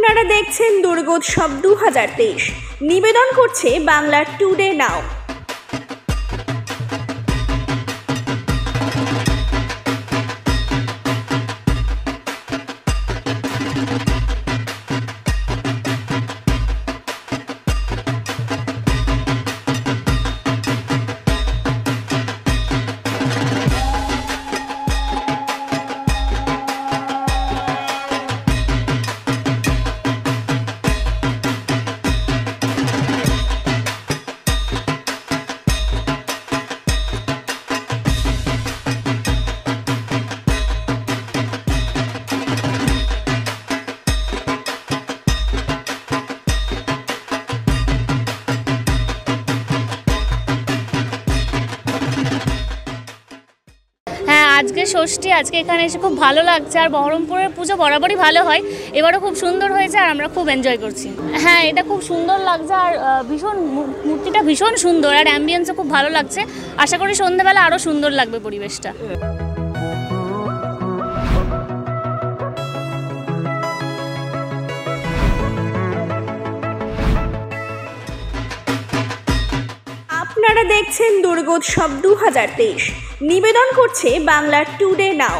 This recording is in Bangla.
আপনারা দেখছেন দুর্গোৎসব 2023 নিবেদন করছে বাংলা টুডে নাও। আজকে ষষ্ঠী, আজকে এখানে এসে খুব ভালো লাগছে। আর বহরমপুরের পুজো বরাবরই ভালো হয়, এবারও খুব সুন্দর হয়েছে আর আমরা খুব এনজয় করছি। হ্যাঁ, এটা খুব সুন্দর লাগছে আর ভীষণ মূর্তিটা ভীষণ সুন্দর আর অ্যাম্বিয়েন্সও খুব ভালো লাগছে। আশা করি সন্ধ্যাবেলা আরও সুন্দর লাগবে পরিবেশটা। আপনারা দেখছেন দুর্গোৎসব 2023 নিবেদন করছে বাংলা টুডে নাও।